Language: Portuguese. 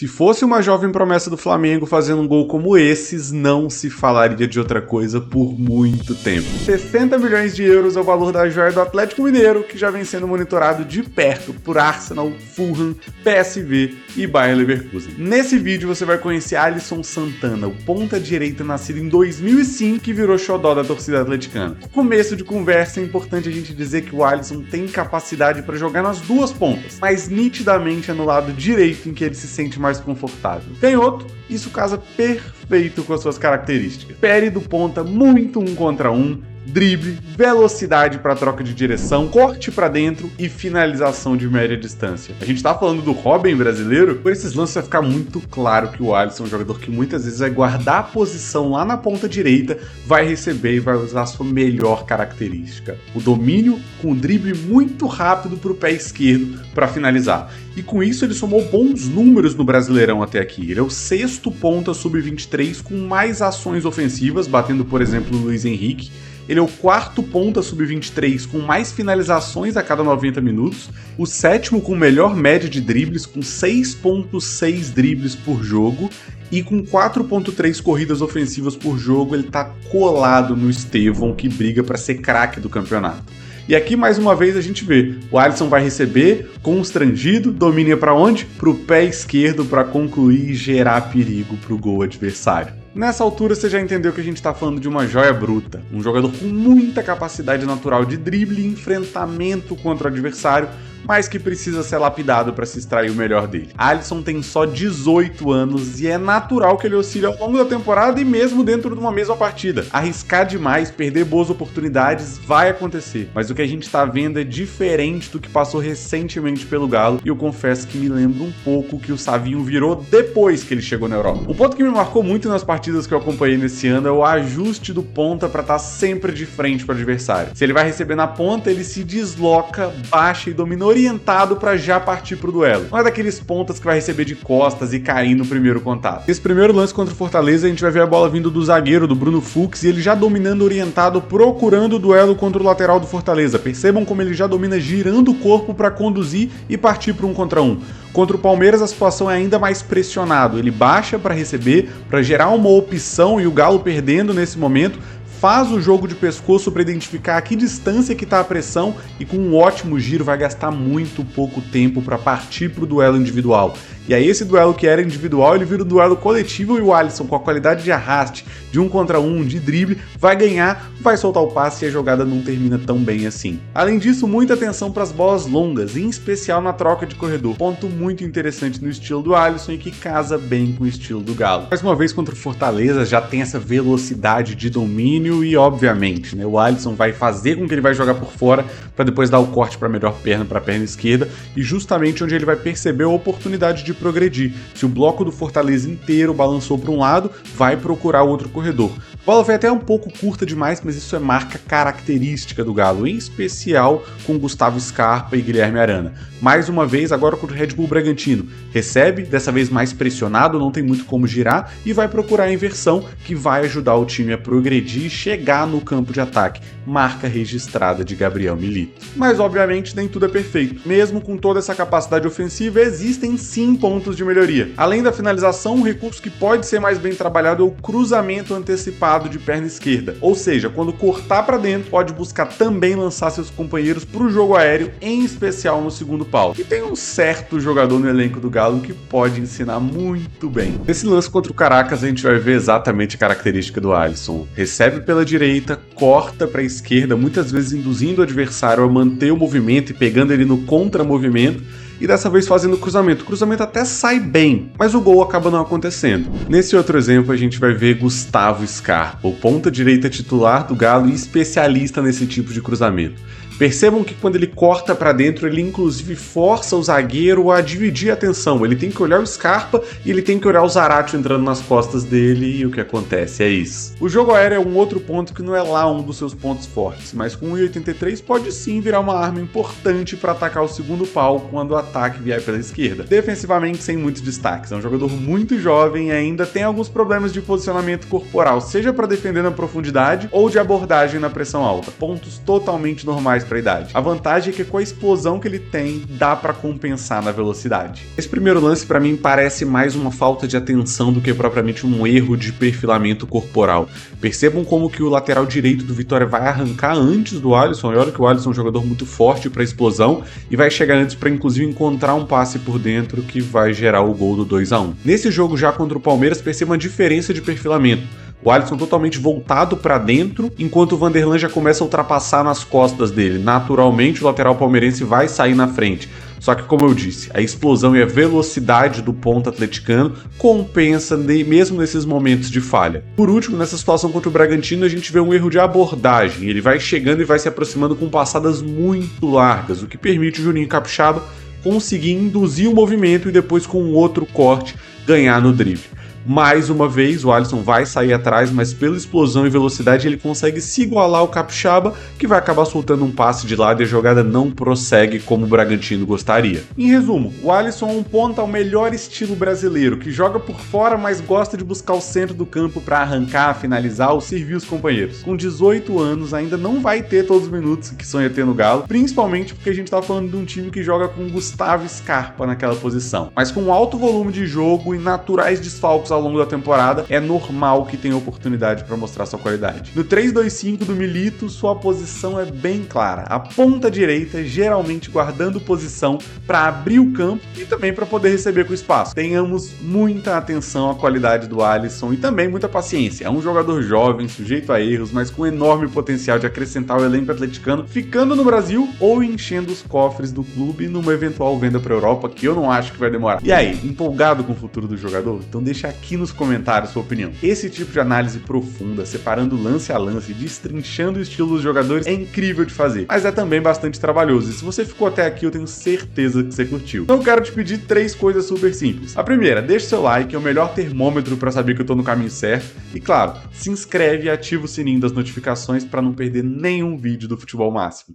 Se fosse uma jovem promessa do Flamengo fazendo um gol como esses, não se falaria de outra coisa por muito tempo. 60 milhões de euros é o valor da joia do Atlético Mineiro, que já vem sendo monitorado de perto por Arsenal, Fulham, PSV e Bayer Leverkusen. Nesse vídeo você vai conhecer Alisson Santana, o ponta-direita nascido em 2005 que virou xodó da torcida atleticana. No começo de conversa é importante a gente dizer que o Alisson tem capacidade para jogar nas duas pontas, mas nitidamente é no lado direito em que ele se sente mais confortável. Canhoto, isso casa perfeito com as suas características. Pé do ponta, muito 1 contra 1, drible, velocidade para troca de direção, corte para dentro e finalização de média distância. A gente tá falando do Robin brasileiro, por esses lances vai ficar muito claro que o Alisson é um jogador que muitas vezes vai guardar a posição lá na ponta direita, vai receber e vai usar a sua melhor característica. O domínio com o drible muito rápido para o pé esquerdo para finalizar. E com isso ele somou bons números no Brasileirão até aqui. Ele é o 6º ponta sub-23 com mais ações ofensivas, batendo por exemplo o Luiz Henrique. Ele é o 4º ponta sub-23 com mais finalizações a cada 90 minutos, o 7º com melhor média de dribles, com 6.6 dribles por jogo, e com 4.3 corridas ofensivas por jogo, ele tá colado no Estevão, que briga para ser craque do campeonato. E aqui, mais uma vez, a gente vê, o Alisson vai receber, constrangido, domina para onde? Para o pé esquerdo para concluir e gerar perigo para o gol adversário. Nessa altura você já entendeu que a gente está falando de uma joia bruta, um jogador com muita capacidade natural de drible e enfrentamento contra o adversário, mas que precisa ser lapidado para se extrair o melhor dele. Alisson tem só 18 anos e é natural que ele oscile ao longo da temporada e mesmo dentro de uma mesma partida. Arriscar demais, perder boas oportunidades vai acontecer, mas o que a gente está vendo é diferente do que passou recentemente pelo Galo e eu confesso que me lembra um pouco o que o Savinho virou depois que ele chegou na Europa. Um ponto que me marcou muito nas partidas que eu acompanhei nesse ano é o ajuste do ponta para estar sempre de frente para o adversário. Se ele vai receber na ponta, ele se desloca, baixa e domina orientado para já partir pro duelo. Não é daqueles pontas que vai receber de costas e cair no primeiro contato. Nesse primeiro lance contra o Fortaleza, a gente vai ver a bola vindo do zagueiro, do Bruno Fux, e ele já dominando orientado, procurando o duelo contra o lateral do Fortaleza. Percebam como ele já domina girando o corpo para conduzir e partir para 1 contra 1. Contra o Palmeiras, a situação é ainda mais pressionado. Ele baixa para receber, para gerar uma opção e o Galo perdendo nesse momento, faz o jogo de pescoço para identificar a que distância que está a pressão e com um ótimo giro vai gastar muito pouco tempo para partir para o duelo individual. E aí esse duelo que era individual, ele vira um duelo coletivo e o Alisson, com a qualidade de arraste, de 1 contra 1, de drible, vai ganhar, vai soltar o passe e a jogada não termina tão bem assim. Além disso, muita atenção para as bolas longas, em especial na troca de corredor. Ponto muito interessante no estilo do Alisson e que casa bem com o estilo do Galo. Mais uma vez contra o Fortaleza, já tem essa velocidade de domínio e obviamente, né, o Alisson vai fazer com que ele vai jogar por fora para depois dar o corte para a melhor perna, para a perna esquerda e justamente onde ele vai perceber a oportunidade de progredir. Se o bloco do Fortaleza inteiro balançou para um lado, vai procurar outro corredor. A bola foi até um pouco curta demais, mas isso é marca característica do Galo, em especial com Gustavo Scarpa e Guilherme Arana. Mais uma vez, agora contra o Red Bull Bragantino. Recebe, dessa vez mais pressionado, não tem muito como girar, e vai procurar a inversão, que vai ajudar o time a progredir e chegar no campo de ataque. Marca registrada de Gabriel Milito. Mas, obviamente, nem tudo é perfeito. Mesmo com toda essa capacidade ofensiva, existem sim pontos de melhoria. Além da finalização, um recurso que pode ser mais bem trabalhado é o cruzamento antecipado de perna esquerda. Ou seja, quando cortar para dentro, pode buscar também lançar seus companheiros para o jogo aéreo, em especial no segundo pau. E tem um certo jogador no elenco do Galo que pode ensinar muito bem. Nesse lance contra o Caracas, a gente vai ver exatamente a característica do Alisson. Recebe pela direita, corta para a esquerda, muitas vezes induzindo o adversário a manter o movimento e pegando ele no contramovimento, e dessa vez fazendo o cruzamento. O cruzamento até sai bem, mas o gol acaba não acontecendo. Nesse outro exemplo, a gente vai ver Gustavo Scarpa, o ponta-direita titular do Galo e especialista nesse tipo de cruzamento. Percebam que quando ele corta para dentro, ele inclusive força o zagueiro a dividir a atenção. Ele tem que olhar o Scarpa e ele tem que olhar o Zaratio entrando nas costas dele e o que acontece é isso. O jogo aéreo é um outro ponto que não é lá um dos seus pontos fortes, mas com 1,83 pode sim virar uma arma importante para atacar o segundo pau quando o ataque vier pela esquerda. Defensivamente, sem muitos destaques. É um jogador muito jovem e ainda tem alguns problemas de posicionamento corporal, seja para defender na profundidade ou de abordagem na pressão alta. Pontos totalmente normais para a idade. A vantagem é que com a explosão que ele tem, dá para compensar na velocidade. Esse primeiro lance para mim parece mais uma falta de atenção do que propriamente um erro de perfilamento corporal. Percebam como que o lateral direito do Vitória vai arrancar antes do Alisson, e olha que o Alisson é um jogador muito forte para explosão e vai chegar antes para inclusive encontrar um passe por dentro que vai gerar o gol do 2-1. Nesse jogo já contra o Palmeiras, perceba uma diferença de perfilamento. O Alisson totalmente voltado para dentro, enquanto o Vanderlan já começa a ultrapassar nas costas dele. Naturalmente, o lateral palmeirense vai sair na frente. Só que, como eu disse, a explosão e a velocidade do ponta atleticano compensa mesmo nesses momentos de falha. Por último, nessa situação contra o Bragantino, a gente vê um erro de abordagem. Ele vai chegando e vai se aproximando com passadas muito largas, o que permite o Juninho Capixaba conseguir induzir o movimento e depois, com um outro corte, ganhar no drible. Mais uma vez, o Alisson vai sair atrás, mas pela explosão e velocidade ele consegue se igualar ao Capixaba, que vai acabar soltando um passe de lado e a jogada não prossegue como o Bragantino gostaria. Em resumo, o Alisson é um ponta ao melhor estilo brasileiro, que joga por fora, mas gosta de buscar o centro do campo para arrancar, finalizar ou servir os companheiros. Com 18 anos, ainda não vai ter todos os minutos que sonha ter no Galo, principalmente porque a gente tá falando de um time que joga com Gustavo Scarpa naquela posição. Mas com alto volume de jogo e naturais desfalques ao longo da temporada, é normal que tenha oportunidade para mostrar sua qualidade. No 3-2-5 do Milito, sua posição é bem clara. A ponta direita, geralmente guardando posição para abrir o campo e também para poder receber com espaço. Tenhamos muita atenção à qualidade do Alisson e também muita paciência. É um jogador jovem, sujeito a erros, mas com enorme potencial de acrescentar o elenco atleticano, ficando no Brasil ou enchendo os cofres do clube numa eventual venda para a Europa, que eu não acho que vai demorar. E aí, empolgado com o futuro do jogador? Então deixa aqui nos comentários sua opinião. Esse tipo de análise profunda, separando lance a lance, destrinchando o estilo dos jogadores, é incrível de fazer, mas é também bastante trabalhoso. E se você ficou até aqui, eu tenho certeza que você curtiu. Então eu quero te pedir 3 coisas super simples. A primeira, deixa seu like, é o melhor termômetro para saber que eu tô no caminho certo. E claro, se inscreve e ativa o sininho das notificações para não perder nenhum vídeo do Futebol Máximo.